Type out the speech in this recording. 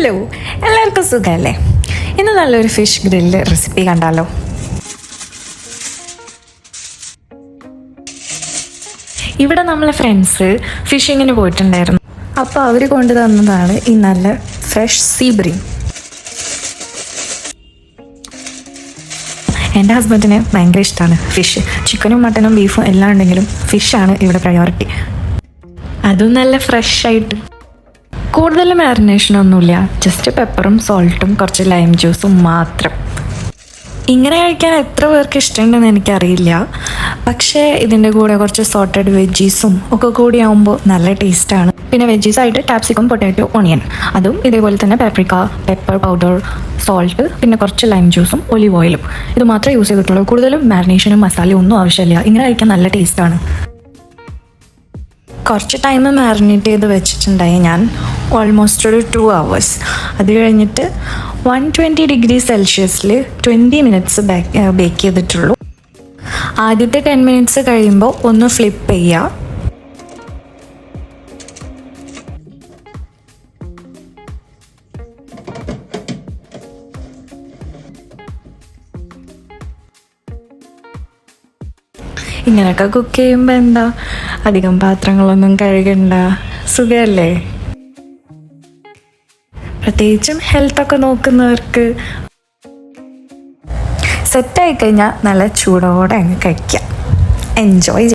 Hello, എല്ലാവർക്കും സുഖമല്ലേ? ഇന്ന് നല്ലൊരു ഫിഷ് ഗ്രില്ല് റെസിപ്പി കണ്ടാലോ? ഇവിടെ നമ്മളെ ഫ്രണ്ട്സ് ഫിഷിങ്ങിന് പോയിട്ടുണ്ടായിരുന്നു. അപ്പോൾ അവർ കൊണ്ടു തന്നതാണ് ഈ നല്ല ഫ്രഷ് സീ ബ്രീം. എൻ്റെ ഹസ്ബൻഡിന് ഭയങ്കര ഇഷ്ടമാണ് ഫിഷ്. ചിക്കനും മട്ടനും ബീഫും എല്ലാം ഉണ്ടെങ്കിലും ഫിഷാണ് ഇവിടെ പ്രയോറിറ്റി. അതും നല്ല ഫ്രഷ് ആയിട്ട്. കൂടുതൽ മാരിനേഷനൊന്നുമില്ല, ജസ്റ്റ് പെപ്പറും സോൾട്ടും കുറച്ച് ലൈം ജ്യൂസും മാത്രം. ഇങ്ങനെ കഴിക്കാൻ എത്ര പേർക്ക് ഇഷ്ടമുണ്ടെന്ന് എനിക്കറിയില്ല, പക്ഷേ ഇതിൻ്റെ കൂടെ കുറച്ച് സോട്ടഡ് വെജീസും ഒക്കെ കൂടി ആകുമ്പോൾ നല്ല ടേസ്റ്റാണ്. പിന്നെ വെജീസായിട്ട് ക്യാപ്സിക്കം, പൊട്ടാറ്റോ, ഓണിയൻ, അതും ഇതേപോലെ തന്നെ പാപ്രിക്ക, പെപ്പർ പൗഡർ, സോൾട്ട്, പിന്നെ കുറച്ച് ലൈം ജ്യൂസും ഒലിവ് ഓയിലും. ഇത് മാത്രമേ യൂസ് ചെയ്തിട്ടുള്ളൂ. കൂടുതലും മാരിനേഷനും മസാലയും ഒന്നും ആവശ്യമില്ല. ഇങ്ങനെ കഴിക്കാൻ നല്ല ടേസ്റ്റാണ്. കുറച്ച് ടൈം മാരിനേറ്റ് ചെയ്ത് വെച്ചിട്ടുണ്ടായി ഞാൻ, ഓൾമോസ്റ്റ് ഒരു 2 hours. അത് കഴിഞ്ഞിട്ട് 120 ഡിഗ്രി സെൽഷ്യസിൽ 20 മിനിറ്റ്സ് ബേക്ക് ചെയ്തിട്ടുള്ളൂ. ആദ്യത്തെ 10 മിനിറ്റ്സ് കഴിയുമ്പോൾ ഒന്ന് ഫ്ലിപ്പ് ചെയ്യുക. ഇങ്ങനെയൊക്കെ കുക്ക് ചെയ്യുമ്പോൾ എന്താ, അധികം പാത്രങ്ങളൊന്നും കഴുകണ്ട, സുഖമല്ലേ? പ്രത്യേകിച്ചും ഹെൽത്തൊക്കെ നോക്കുന്നവർക്ക്. സെറ്റായി കഴിഞ്ഞാൽ നല്ല ചൂടോടെ അങ്ങ് കഴിക്കാം. എൻജോയ്.